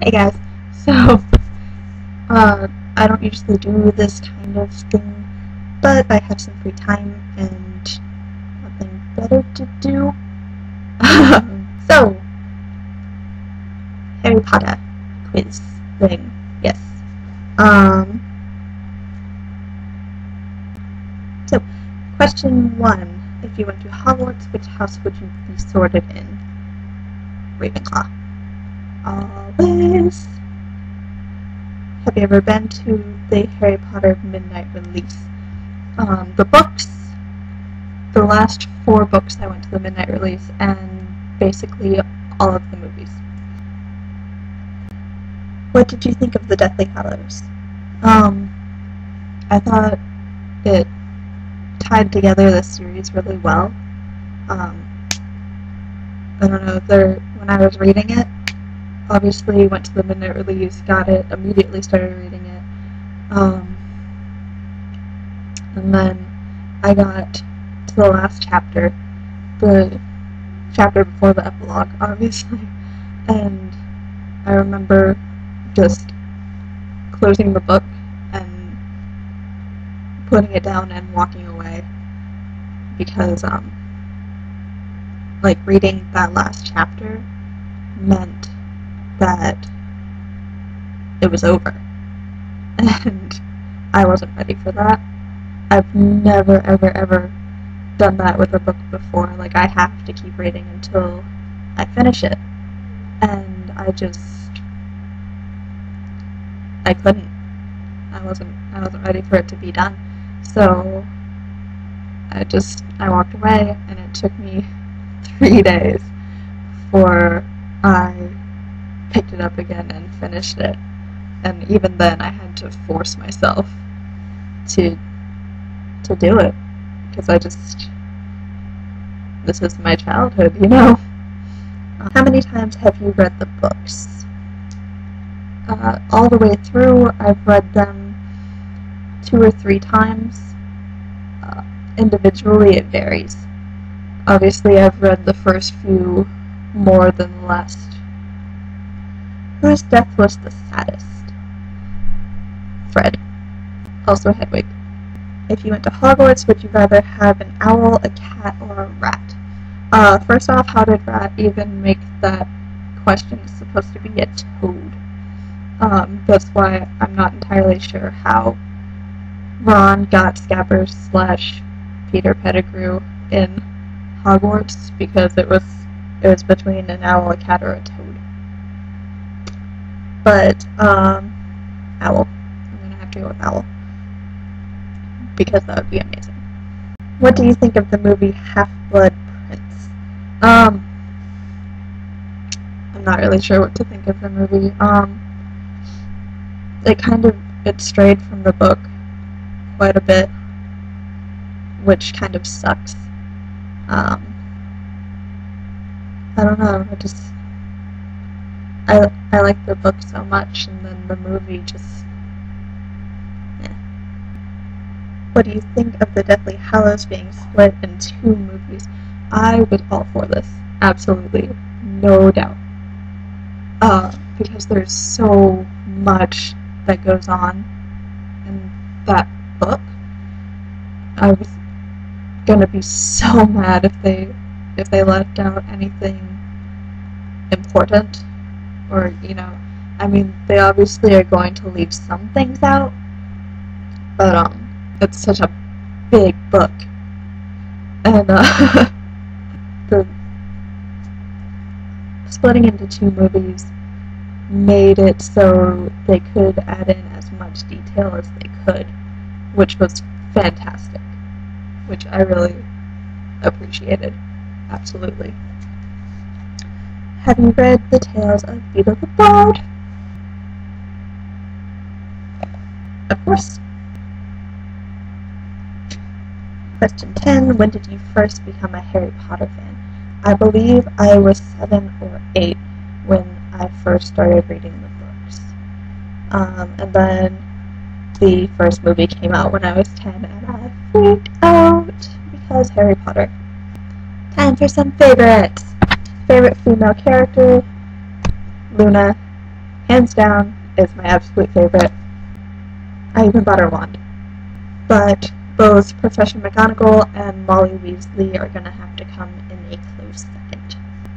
Hey guys, so, I don't usually do this kind of thing, but I have some free time and nothing better to do. So, Harreh Pottah quiz thing, yes. So, question 1. If you went to Hogwarts, which house would you be sorted in? Ravenclaw. Always. Have you ever been to the Harry Potter midnight release? The books, the last 4 books I went to the midnight release, and basically all of the movies. What did you think of the Deathly Hallows? I thought it tied together the series really well. I don't know, when I was reading it, obviously went to the midnight release, got it, immediately started reading it, and then I got to the last chapter, the chapter before the epilogue, obviously, and I remember just closing the book and putting it down and walking away, because, like, reading that last chapter meant that it was over, and I wasn't ready for that. I've never ever done that with a book before. Like, I have to keep reading until I finish it, and I couldn't. I wasn't ready for it to be done, so I walked away, and it took me 3 days before I picked it up again and finished it, and even then I had to force myself to do it, because this is my childhood, you know? How many times have you read the books? All the way through, I've read them 2 or 3 times. Individually, it varies. Obviously, I've read the first few more than the last. Whose death was the saddest? Fred. Also Hedwig. If you went to Hogwarts, would you rather have an owl, a cat, or a rat? First off, how did rat even make that question? It's supposed to be a toad. That's why I'm not entirely sure how Ron got Scabbers / Peter Pettigrew in Hogwarts, because it was between an owl, a cat, or a toad. But, owl. I'm gonna have to go with owl, because that would be amazing. What do you think of the movie Half-Blood Prince? I'm not really sure what to think of the movie. It strayed from the book quite a bit, which kind of sucks. I don't know, I like the book so much, and then the movie just, eh. What do you think of the Deathly Hallows being split in 2 movies? I was all for this, absolutely, no doubt. Because there's so much that goes on in that book. I was gonna be so mad if they left out anything important, or, you know, I mean, they obviously are going to leave some things out, but, it's such a big book, and, the splitting into 2 movies made it so they could add in as much detail as they could, which was fantastic, which I really appreciated, absolutely. Have you read the tales of Beetle the Bard? Of course. Question 10. When did you first become a Harry Potter fan? I believe I was 7 or 8 when I first started reading the books. And then the first movie came out when I was 10, and I freaked out because Harry Potter. Time for some favorites. Favorite female character? Luna. Hands down, is my absolute favorite. I even bought her wand. But both Professor McGonagall and Molly Weasley are gonna have to come in a close second.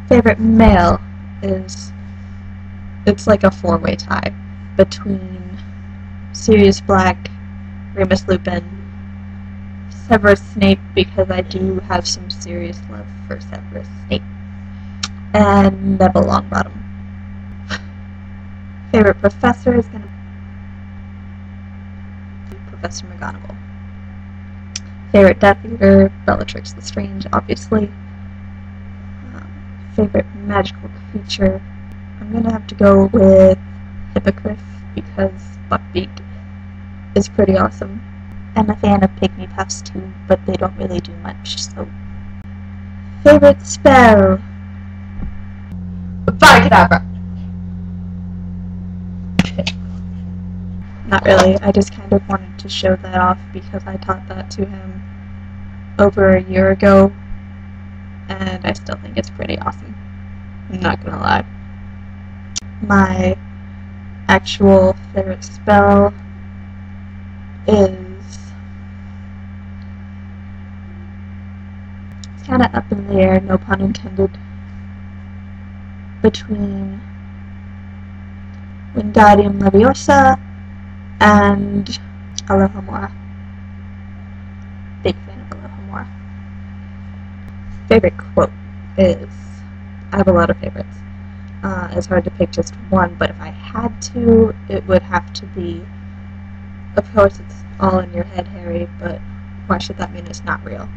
Favorite male is, it's like a four-way tie between Sirius Black, Remus Lupin, Severus Snape, because I do have some serious love for Severus Snape, and Neville Longbottom. Favorite professor is gonna be Professor McGonagall. Favorite Deatheater, Bellatrix Lestrange, obviously. Favorite magical creature, I'm gonna have to go with Hippogriff because Buckbeak is pretty awesome. I'm a fan of Pygmy Puffs too, but they don't really do much, so. Favorite spell? Abracadabra! Not really, I just kind of wanted to show that off because I taught that to him over a year ago, and I still think it's pretty awesome. I'm not gonna lie. My actual favorite spell is, it's kind of up in the air, no pun intended, between Wingardium Leviosa and Alohomora. Big fan of Alohomora. Favorite quote is, I have a lot of favorites. It's hard to pick just one, but if I had to, it would have to be, of course it's all in your head, Harry, but why should that mean it's not real?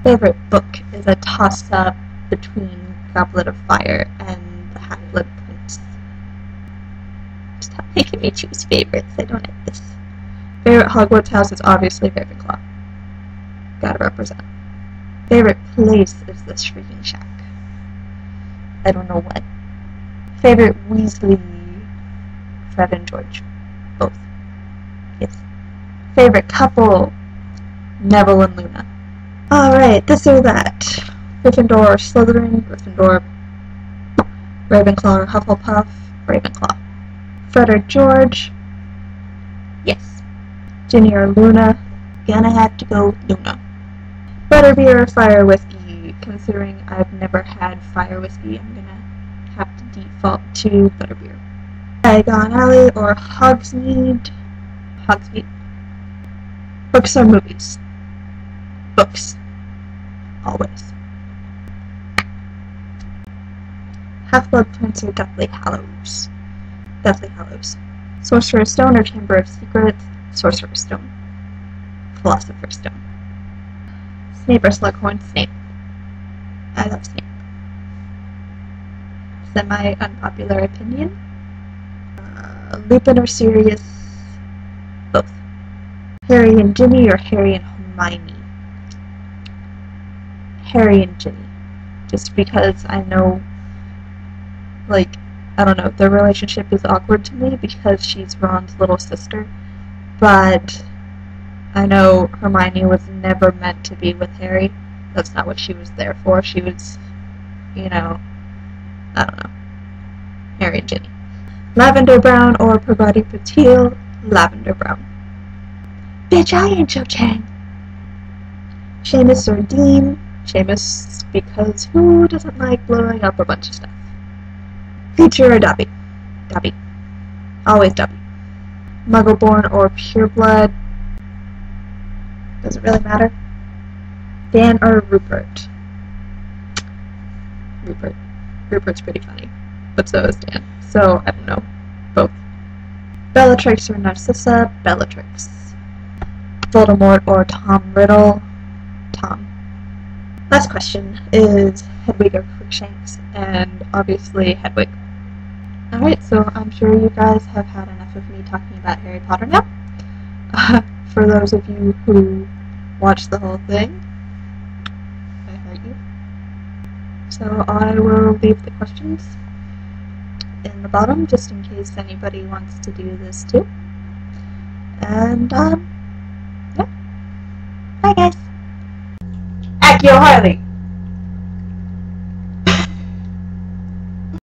Favorite book is a toss-up between Goblet of Fire and The Half-Blood Prince. Stop making me choose favorites, I don't like this. Favorite Hogwarts house is obviously Ravenclaw. Gotta represent. Favorite place is the Shrieking Shack. I don't know what. Favorite Weasley, Fred and George. Both. Yes. Favorite couple, Neville and Luna. Alright, this or that. Gryffindor or Slytherin, Gryffindor. Ravenclaw or Hufflepuff, Ravenclaw. Fred or George, yes. Ginny or Luna, gonna have to go Luna. Butterbeer or Fire Whiskey, considering I've never had Fire Whiskey, I'm gonna have to default to Butterbeer. Diagon Alley or Hogsmeade, Hogsmeade. Books or movies? Books. Always. Half-Blood Prince or Deathly Hallows? Deathly Hallows. Sorcerer's Stone or Chamber of Secrets? Sorcerer's Stone. Philosopher's Stone. Snape or Slughorn? Snape. I love Snape. Semi-unpopular opinion. Lupin or Sirius? Both. Harry and Ginny or Harry and Hermione? Harry and Ginny. Just because I know, like, I don't know, their relationship is awkward to me because she's Ron's little sister, but I know Hermione was never meant to be with Harry. That's not what she was there for. She was, you know, I don't know. Harry and Ginny. Lavender Brown or Parvati Patil? Lavender Brown. Bitch, I ain't Cho Chang. Seamus or Dean? Seamus, because who doesn't like blowing up a bunch of stuff? Feature or Dobby? Dobby. Always Dobby. Muggleborn or Pureblood? Doesn't really matter. Dan or Rupert? Rupert. Rupert's pretty funny, but so is Dan. So, I don't know. Both. Bellatrix or Narcissa? Bellatrix. Voldemort or Tom Riddle? Tom. Last question is Hedwig or Crookshanks, and obviously Hedwig. Alright, so I'm sure you guys have had enough of me talking about Harry Potter now. For those of you who watched the whole thing, I heard you. So I will leave the questions in the bottom, just in case anybody wants to do this too. And, yeah. Bye guys! Accio Harley!